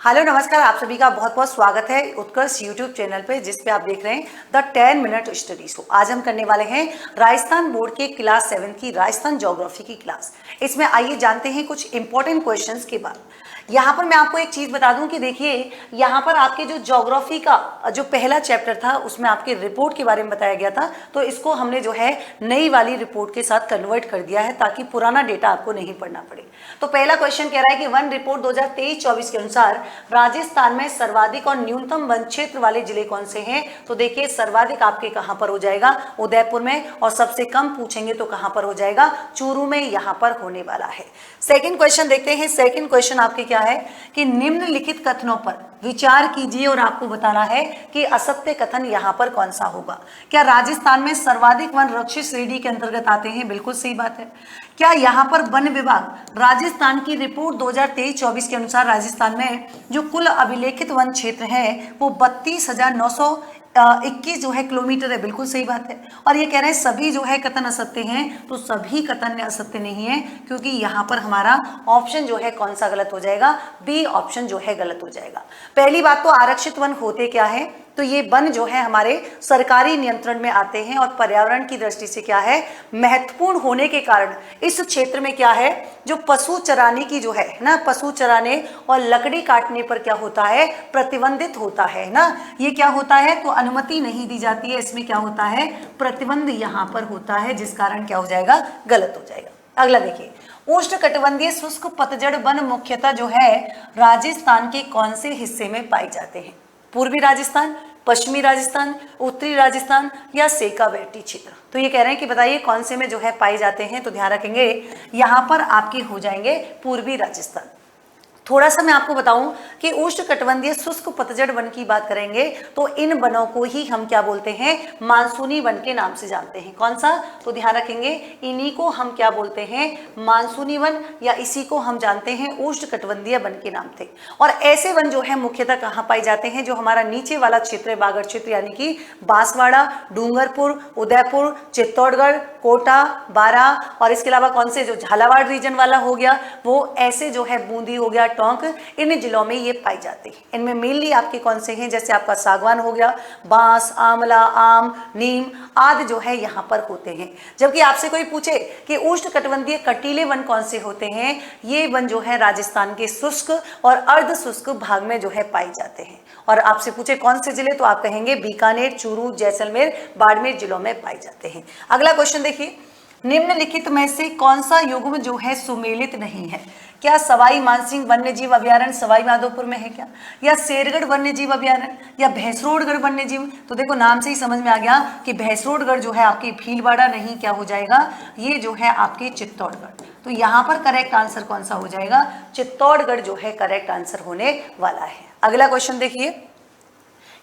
Hello नमस्कार, आप सभी का बहुत बहुत स्वागत है उत्कर्ष यूट्यूब चैनल पे, जिस पे आप देख रहे हैं द 10 मिनट स्टडी शो। आज हम करने वाले हैं राजस्थान बोर्ड के क्लास 7 की राजस्थान ज्योग्राफी की क्लास। इसमें आइए जानते हैं कुछ इंपॉर्टेंट क्वेश्चंस के बाद। यहाँ पर मैं आपको एक चीज बता दूं कि देखिए, यहाँ पर आपके जो ज्योग्राफी का जो पहला चैप्टर था उसमें आपके रिपोर्ट के बारे में बताया गया था, तो इसको हमने जो है नई वाली रिपोर्ट के साथ कन्वर्ट कर दिया है ताकि पुराना डेटा आपको नहीं पढ़ना पड़े। तो पहला क्वेश्चन कह रहा है कि वन रिपोर्ट 2023-24 के अनुसार राजस्थान में सर्वाधिक और न्यूनतम वन क्षेत्र वाले जिले कौन से हैं। तो देखिए, सर्वाधिक आपके कहां पर हो जाएगा, उदयपुर में, और सबसे कम पूछेंगे तो कहां पर हो जाएगा, चूरू में यहां पर होने वाला है। सेकंड क्वेश्चन देखते हैं। सेकंड क्वेश्चन आपके क्या है कि निम्नलिखित कथनों पर विचार कीजिए और आपको बताना है कि असत्य कथन यहां पर कौन सा होगा। क्या राजस्थान में सर्वाधिक वन रक्षित श्रेणी के अंतर्गत आते हैं? बिल्कुल सही बात है। क्या यहाँ पर वन विभाग राजस्थान की रिपोर्ट 2023-24 के अनुसार राजस्थान में जो कुल अभिलेखित वन क्षेत्र है वो 32,921 जो है किलोमीटर है? बिल्कुल सही बात है। और ये कह रहे हैं सभी जो है कथन असत्य हैं, तो सभी कथन असत्य नहीं है, क्योंकि यहाँ पर हमारा ऑप्शन जो है कौन सा गलत हो जाएगा, बी ऑप्शन जो है गलत हो जाएगा। पहली बात तो आरक्षित वन होते क्या है, तो ये वन जो है हमारे सरकारी नियंत्रण में आते हैं और पर्यावरण की दृष्टि से क्या है, महत्वपूर्ण होने के कारण इस क्षेत्र में क्या है, जो पशु चराने की जो है ना, पशु चराने और लकड़ी काटने पर क्या होता है, प्रतिबंधित होता है ना। ये क्या होता है, तो अनुमति नहीं दी जाती है, इसमें क्या होता है, प्रतिबंध यहाँ पर होता है, जिस कारण क्या हो जाएगा, गलत हो जाएगा। अगला देखिए, उष्णकटिबंधीय शुष्क पतझड़ वन मुख्यतः जो है राजस्थान के कौन से हिस्से में पाए जाते हैं? पूर्वी राजस्थान, पश्चिमी राजस्थान, उत्तरी राजस्थान या सेकावेटी क्षेत्र? तो ये कह रहे हैं कि बताइए कौन से में जो है पाए जाते हैं। तो ध्यान रखेंगे, यहाँ पर आपके हो जाएंगे पूर्वी राजस्थान। थोड़ा सा मैं आपको बताऊं कि उष्णकटिबंधीय शुष्क पतझड़ वन की बात करेंगे तो इन वनों को ही हम क्या बोलते हैं, मानसूनी वन के नाम से जानते हैं। कौन सा? तो ध्यान रखेंगे, इन्हीं को हम क्या बोलते हैं, मानसूनी वन, या इसी को हम जानते हैं उष्णकटिबंधीय वन के नाम से। और ऐसे वन जो है मुख्यतः कहाँ पाए जाते हैं, जो हमारा नीचे वाला क्षेत्र है, बागड़ क्षेत्र, यानी कि बांसवाड़ा, डूंगरपुर, उदयपुर, चित्तौड़गढ़, कोटा, बारा, और इसके अलावा कौन से, जो झालावाड़ रीजन वाला हो गया, वो ऐसे जो है बूंदी हो गया, टोंक, इन जिलों में ये पाई जाती है। इनमें मेनली आपके कौन से हैं, जैसे आपका सागवान हो गया, बांस, आंवला, आम, नीम आदि जो है यहाँ पर होते हैं। जबकि आपसे कोई पूछे कि उष्णकटिबंधीय कटीले वन कौन से होते हैं, ये वन जो है राजस्थान के शुष्क और अर्ध शुष्क भाग में जो है पाए जाते हैं। और आपसे पूछे कौन से जिले, तो आप कहेंगे बीकानेर, चूरू, जैसलमेर, बाड़मेर जिलों में पाए जाते हैं। अगला क्वेश्चन देखिए, निम्नलिखित में से कौन सा युग्म जो है सुमेलित नहीं है? क्या सवाई मानसिंह वन्य जीव अभ्यारण्य सवाई माधोपुर में है क्या, या शेरगढ़ वन्य जीव अभ्यारण्य, या भैंसरोडगढ़ वन्य जीव? तो देखो नाम से ही समझ में आ गया कि भैंसरोडगढ़ जो है आपकी भीलवाड़ा नहीं, क्या हो जाएगा, ये जो है आपके चित्तौड़गढ़। तो यहाँ पर करेक्ट आंसर कौन सा हो जाएगा, चित्तौड़गढ़ जो है करेक्ट आंसर होने वाला है। अगला क्वेश्चन देखिए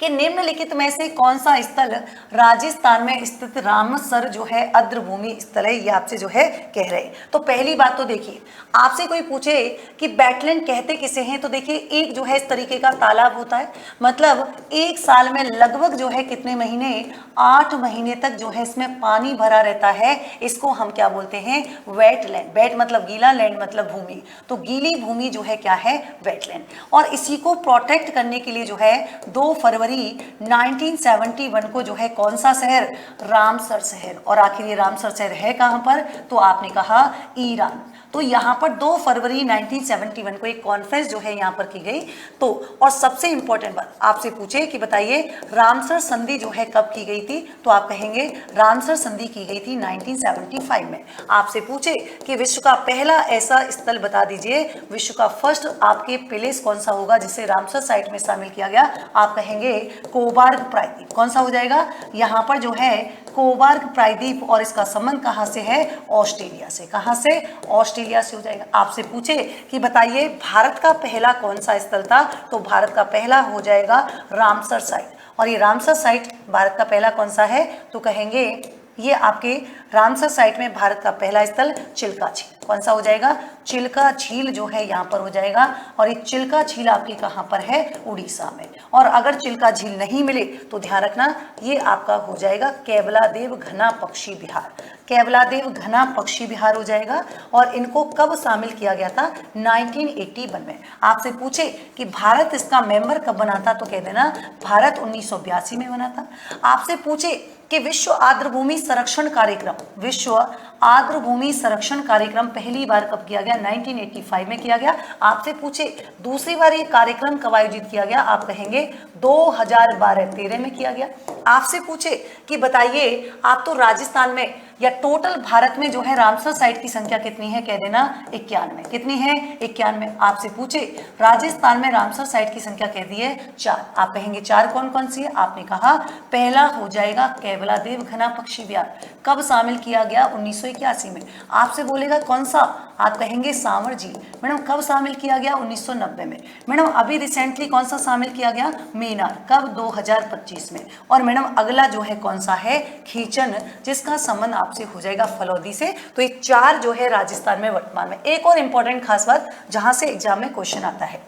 कि निम्नलिखित में से कौन सा स्थल राजस्थान में स्थित रामसर जो है आर्द्रभूमि स्थल है, ये आपसे जो है कह रहे हैं। तो पहली बात तो देखिए, आपसे कोई पूछे कि वेटलैंड कहते किसे हैं, तो देखिए एक जो है इस तरीके का तालाब होता है, मतलब एक साल में लगभग जो है कितने महीने, 8 महीने तक जो है इसमें पानी भरा रहता है। इसको हम क्या बोलते हैं, वेटलैंड। वेट मतलब गीला, लैंड मतलब भूमि, तो गीली भूमि जो है क्या है, वेटलैंड। और इसी को प्रोटेक्ट करने के लिए जो है 2 फरवरी 1971 को जो है कौन सा शहर, रामसर शहर। और आखिर ये रामसर शहर है कहां पर, तो आपने कहा ईरान। तो यहाँ पर 2 फरवरी 1971 को एक कॉन्फ्रेंस जो है यहाँ पर की गई। तो और सबसे इंपॉर्टेंट बात आपसे पूछे कि बताइए रामसर संधि जो है कब की गई थी, तो आप कहेंगे रामसर संधि की गई थी 1975 में। आपसे पूछे कि विश्व का पहला ऐसा स्थल बता दीजिए, विश्व का फर्स्ट आपके प्लेस कौन सा होगा जिसे रामसर साइट में शामिल किया गया, आप कहेंगे कोबार्ग प्रायद्वीप। कौन सा हो जाएगा, यहाँ पर जो है कोबार्ग प्रायद्वीप, और इसका संबंध कहाँ से है, ऑस्ट्रेलिया से। कहाँ से, ऑस्ट्रेलिया से हो जाएगा। आपसे पूछे कि बताइए भारत का पहला कौन सा स्थल था, तो भारत का पहला हो जाएगा रामसर साइट। और ये रामसर साइट भारत का पहला कौन सा है, तो कहेंगे ये आपके रामसर साइट में भारत का पहला स्थल चिल्का झील, कौन सा हो जाएगा, चिल्का झील जो है यहाँ पर हो जाएगा। और ये चिल्का झील आपकी कहाँ पर है, उड़ीसा में। और अगर चिल्का झील नहीं मिले तो ध्यान रखना ये आपका हो जाएगा केवलादेव घना पक्षी विहार, केवलादेव घना पक्षी विहार हो जाएगा। और इनको कब शामिल किया गया था, 1981 में। आपसे पूछे कि भारत इसका मेंबर कब बना था तो कह देना भारत 1982 में बना था। आपसे पूछे कि विश्व आर्द्रभूमि संरक्षण कार्यक्रम, विश्व आर्द्रभूमि संरक्षण कार्यक्रम पहली बार कब किया गया, 1985 में किया गया। आपसे पूछे दूसरी बार ये कार्यक्रम कब आयोजित किया गया, आप कहेंगे 2012-13 में किया गया। आपसे पूछे कि बताइए आप तो राजस्थान में या टोटल भारत में जो है रामसर साइट की संख्या कितनी है, कह देना 91, कितनी है 91। आपसे पूछे राजस्थान में रामसर साइट की संख्या कह दी है 4, आप कहेंगे 4 कौन कौन सी है, आपने कहा पहला हो जाएगा केवलादेव घना पक्षी विहार, कब शामिल किया गया 1981 में। आपसे बोलेगा कौन सा, आप कहेंगे सांवर झील, मैडम कब शामिल किया गया 1990 में। मैडम अभी रिसेंटली कौन सा शामिल किया गया, मेनार, कब 2025 में। और मैडम अगला जो है कौन सा है, खीचन, जिसका संबंध आपसे हो जाएगा फलौदी से। तो ये 4 जो है राजस्थान में वर्तमान में। एक और इंपॉर्टेंट खास बात जहां से एग्जाम में क्वेश्चन आता है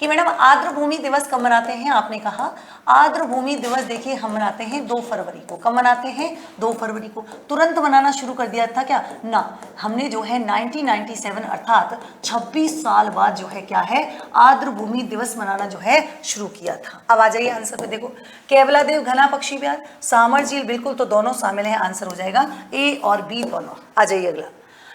कि मैडम आर्द्रभूमि दिवस कब मनाते हैं, आपने कहा आर्द्रभूमि दिवस देखिए हम मनाते हैं 2 फरवरी को। कब मनाते हैं, 2 फरवरी को। तुरंत मनाना शुरू कर दिया था क्या, ना, हमने जो है 1997 अर्थात 26 साल बाद जो है क्या है आर्द्रभूमि दिवस मनाना जो है शुरू किया था। अब आ जाइए आंसर पे, देखो केवलादेव घना पक्षी विहार, सांवर झील, बिल्कुल तो दोनों शामिल है, आंसर हो जाएगा ए और बी दोनों। आ जाइए अगला,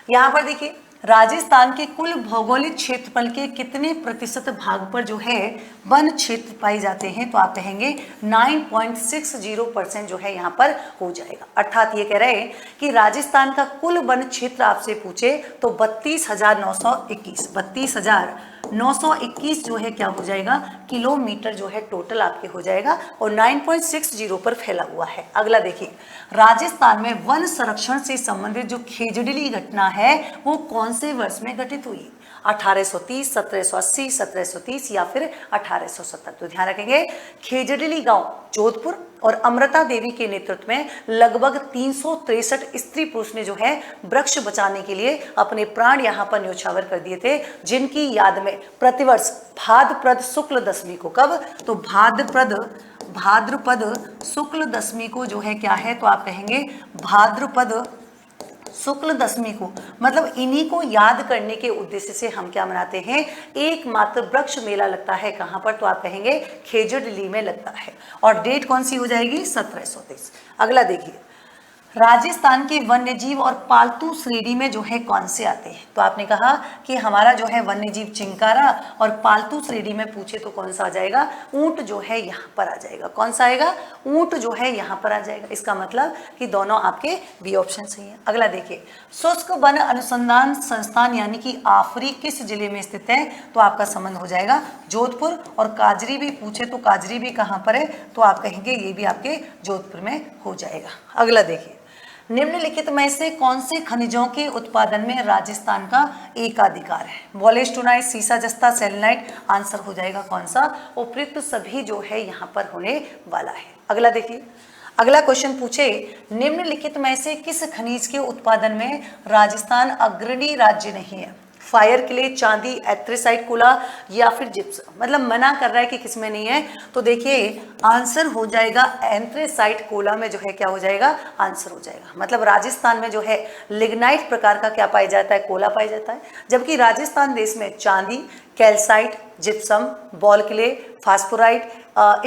यहाँ पर देखिए राजस्थान के कुल भौगोलिक क्षेत्रफल के कितने प्रतिशत भाग पर जो है वन क्षेत्र पाए जाते हैं, तो आप कहेंगे 9.60% जो है यहाँ पर हो जाएगा। अर्थात ये कह रहे हैं कि राजस्थान का कुल वन क्षेत्र आपसे पूछे तो 32,921 जो है क्या हो जाएगा किलोमीटर जो है टोटल आपके हो जाएगा, और 9.60 पर फैला हुआ है। अगला देखिए, राजस्थान में वन संरक्षण से संबंधित जो खेजड़िली घटना है वो कौन से वर्ष में घटित हुई, 1830, 1780, 1730 या फिर 1870। तो ध्यान रखेंगे खेजड़िली गांव जोधपुर और अमृता देवी के नेतृत्व में लगभग 363 स्त्री पुरुष ने जो है वृक्ष बचाने के लिए अपने प्राण यहाँ पर न्योछावर कर दिए थे, जिनकी याद में प्रतिवर्ष भाद्रपद शुक्ल दशमी को, कब, तो भाद्रपद शुक्ल दशमी को जो है क्या है, तो आप कहेंगे भाद्रपद शुक्ल दशमी को, मतलब इन्हीं को याद करने के उद्देश्य से हम क्या मनाते हैं, एकमात्र वृक्ष मेला लगता है कहाँ पर, तो आप कहेंगे खेजड़िली में लगता है। और डेट कौन सी हो जाएगी 1730। अगला देखिए, राजस्थान के वन्यजीव और पालतू श्रेणी में जो है कौन से आते हैं, तो आपने कहा कि हमारा जो है वन्यजीव चिंकारा, और पालतू श्रेणी में पूछे तो कौन सा आ जाएगा, ऊंट जो है यहाँ पर आ जाएगा। कौन सा आएगा, ऊंट जो है यहाँ पर आ जाएगा। इसका मतलब कि दोनों आपके बी ऑप्शन सही है। अगला देखिए, शुष्क वन अनुसंधान संस्थान यानी कि आफरी किस जिले में स्थित है, तो आपका संबंध हो जाएगा जोधपुर। और काजरी भी पूछे तो काजरी भी कहाँ पर है, तो आप कहेंगे ये भी आपके जोधपुर में हो जाएगा। अगला देखिए, निम्नलिखित में से कौन से खनिजों के उत्पादन में राजस्थान का एकाधिकार है, वॉलेस्टोनाइट, सीसा जस्ता, सेलेनाइट, आंसर हो जाएगा कौन सा, उपयुक्त सभी जो है यहाँ पर होने वाला है। अगला देखिए, अगला क्वेश्चन पूछे निम्नलिखित में से किस खनिज के उत्पादन में राजस्थान अग्रणी राज्य नहीं है, फायर क्ले, चांदी, एथ्रेसाइट कोला या फिर जिप्सम। मतलब मना कर रहा है कि किसमें नहीं है, तो देखिए आंसर हो जाएगा एंथ्रेसाइट कोला में जो है क्या हो जाएगा, आंसर हो जाएगा। मतलब राजस्थान में जो है लिग्नाइट प्रकार का क्या पाया जाता है, कोला पाया जाता है, जबकि राजस्थान देश में चांदी, कैल्साइट, जिप्सम, बॉल क्ले, फास्फोराइट,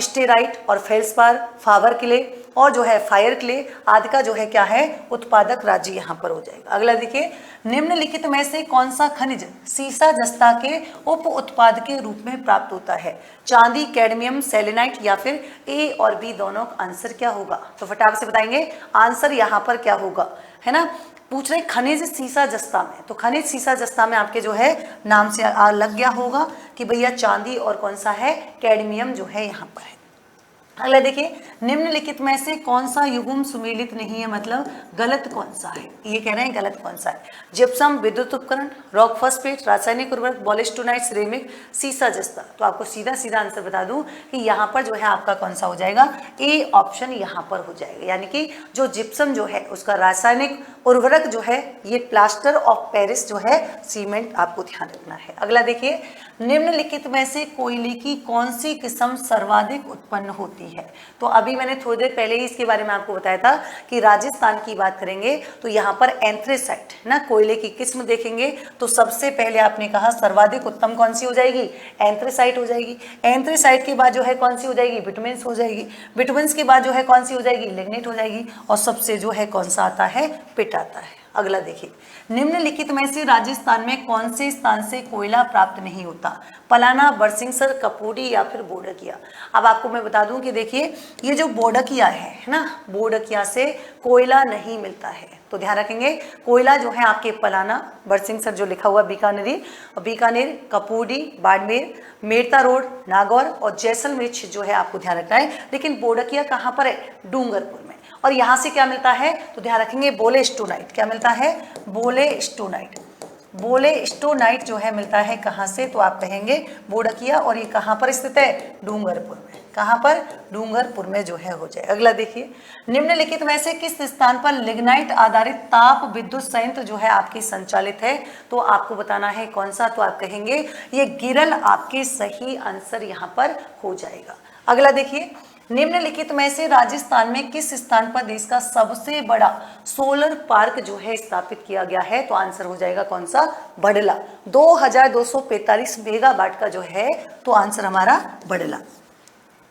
स्टेराइट और फेल्सपार, फावर क्ले और जो है फायर क्ले आदि का जो है क्या है उत्पादक राज्य यहाँ पर हो जाएगा। अगला देखिए, निम्नलिखित में से कौन सा खनिज सीसा जस्ता के उप उत्पाद के रूप में प्राप्त होता है, चांदी, कैडमियम, सेलेनाइट या फिर ए और बी दोनों का आंसर क्या होगा, तो फटाफट से बताएंगे आंसर यहाँ पर क्या होगा, है ना। पूछ रहे खनिज सीसा जस्ता में, तो खनिज सीसा जस्ता में आपके जो है नाम से लग गया होगा कि भैया चांदी और कौन सा है कैडमियम जो है यहाँ पर है। अगला देखिए, निम्नलिखित में से कौन सा युग्म सुमेलित नहीं है, मतलब गलत कौन सा है, ये कह रहे हैं गलत कौन सा है। जिप्सम विद्युत उपकरण, रॉक फॉस्फेट, रासायनिक उर्वरक, पॉलिस्टोनाइट, सिरेमिक, सीसा जस्ता। तो आपको सीधा सीधा आंसर बता दूं कि यहाँ पर जो है आपका कौन सा हो जाएगा, ए ऑप्शन यहाँ पर हो जाएगा। यानी कि जो जिप्सम जो है उसका रासायनिक उर्वरक जो है ये प्लास्टर ऑफ पेरिस जो है सीमेंट, आपको ध्यान रखना है। अगला देखिए, निम्नलिखित में से कोयले की कौन सी किस्म सर्वाधिक उत्पन्न होती है। तो अभी मैंने थोड़ी देर पहले ही इसके बारे में आपको बताया था कि राजस्थान की बात करेंगे तो यहाँ पर एंथ्रेसाइट ना कोयले की किस्म देखेंगे तो सबसे पहले आपने कहा सर्वाधिक उत्तम कौन सी हो जाएगी, एंथ्रेसाइट हो जाएगी। एंथ्रेसाइट के बाद जो है कौन सी हो जाएगी, बिटुमेन्स हो जाएगी। बिटुमेन्स के बाद जो है कौन सी हो जाएगी, लिग्नाइट हो जाएगी। और सबसे जो है कौन सा आता है, पिट आता है। अगला देखिए, निम्नलिखित में से राजस्थान में कौन से स्थान से कोयला प्राप्त नहीं होता, पलाना, बरसिंगसर, कपूरी या फिर बोडकिया। अब आपको मैं बता दूं कि देखिए ये जो बोडकिया है ना, बोडकिया से कोयला नहीं मिलता है। तो ध्यान रखेंगे, कोयला जो है आपके पलाना, बरसिंगसर जो लिखा हुआ बीकानेर, कपूरी, बाड़मेर, मेड़ता रोड, नागौर और जैसलमेर जो है आपको ध्यान रखना है। लेकिन बोडकिया कहाँ पर है, डूंगरपुर में। और यहाँ से क्या मिलता है, तो ध्यान रखेंगे बोलेस्टोनाइट। क्या मिलता है, बोलेस्टोनाइट। बोलेस्टोनाइट जो है मिलता है कहाँ से, तो आप कहेंगे बोडकिया। और ये कहाँ पर स्थित है, डूंगरपुर में। कहाँ पर, डूंगरपुर में जो है हो जाए। अगला देखिए, निम्नलिखित में से किस स्थान पर लिग्नाइट आधारित ताप विद्युत संयंत्र जो है आपकी संचालित है। तो आपको बताना है कौन सा, तो आप कहेंगे ये गिरल आपके सही आंसर यहाँ पर हो जाएगा। अगला देखिए, निम्नलिखित में से राजस्थान में किस स्थान पर देश का सबसे बड़ा सोलर पार्क जो है स्थापित किया गया है। तो आंसर हो जाएगा कौन सा, बड़ला। 2245 मेगावाट का जो है, तो आंसर हमारा बड़ला।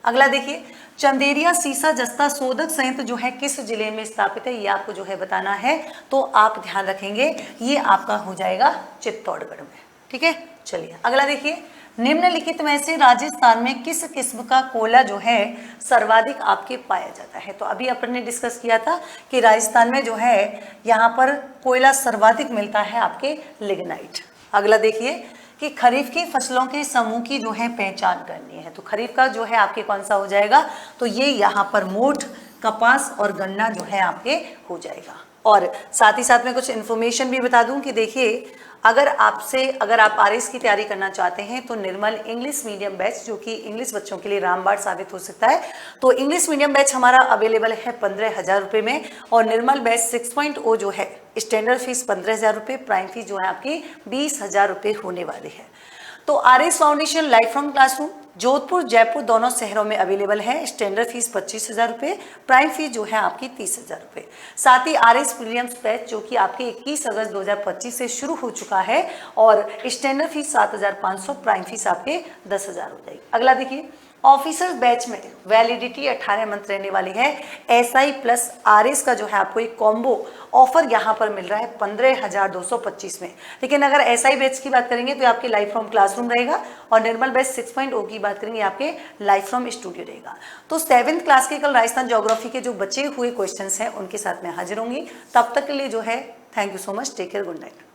अगला देखिए, चंदेरिया सीसा जस्ता शोधक संयंत्र जो है किस जिले में स्थापित है, ये आपको जो है बताना है। तो आप ध्यान रखेंगे ये आपका हो जाएगा चित्तौड़गढ़ में। ठीक है, चलिए अगला देखिए, निम्नलिखित में से राजस्थान में किस किस्म का कोयला जो है सर्वाधिक आपके पाया जाता है। तो अभी अपन ने डिस्कस किया था कि राजस्थान में जो है यहाँ पर कोयला सर्वाधिक मिलता है आपके लिग्नाइट। अगला देखिए कि खरीफ की फसलों के समूह की जो है पहचान करनी है। तो खरीफ का जो है आपके कौन सा हो जाएगा, तो ये यहाँ पर मोठ, कपास और गन्ना जो है आपके हो जाएगा। और साथ ही साथ में कुछ इन्फॉर्मेशन भी बता दूं कि देखिए अगर आप आरएस की तैयारी करना चाहते हैं तो निर्मल इंग्लिश मीडियम बैच जो कि इंग्लिश बच्चों के लिए रामबाण साबित हो सकता है। तो इंग्लिश मीडियम बैच हमारा अवेलेबल है 15,000 रुपये में। और निर्मल बैच 6.0 जो है स्टैंडर्ड फीस 15,000 रुपये, प्राइम फीस जो है आपकी 20,000 रुपये होने वाली है। तो RS foundation life from classroom Jodhpur Jaipur दोनों शहरों में अवेलेबल है। स्टैंडर्ड फीस 25,000 रुपये, प्राइम फीस जो है आपकी 30,000 रुपये। साथ ही आरएस विलियम्स बैच जो कि आपके 21 अगस्त 2025 से शुरू हो चुका है और स्टैंडर्ड फीस 7,500, प्राइम फीस आपके 10,000 हो जाएगी। अगला देखिए, ऑफिसर्स बैच में वैलिडिटी 18 मंथ रहने वाली है। एसआई प्लस आरएस का जो है आपको एक कॉम्बो ऑफर यहाँ पर मिल रहा है 15,225 में। लेकिन अगर एसआई बैच की बात करेंगे तो आपके लाइफ फ्रॉम क्लासरूम रहेगा और निर्मल बैच 6.0 की बात करेंगे आपके लाइफ फ्रॉम स्टूडियो रहेगा। तो 7th क्लास के कल राजस्थान ज्योग्राफी के जो बचे हुए क्वेश्चंस हैं उनके साथ मैं हाजिर होंगी। तब तक के लिए जो है thank you so much, take care, good night.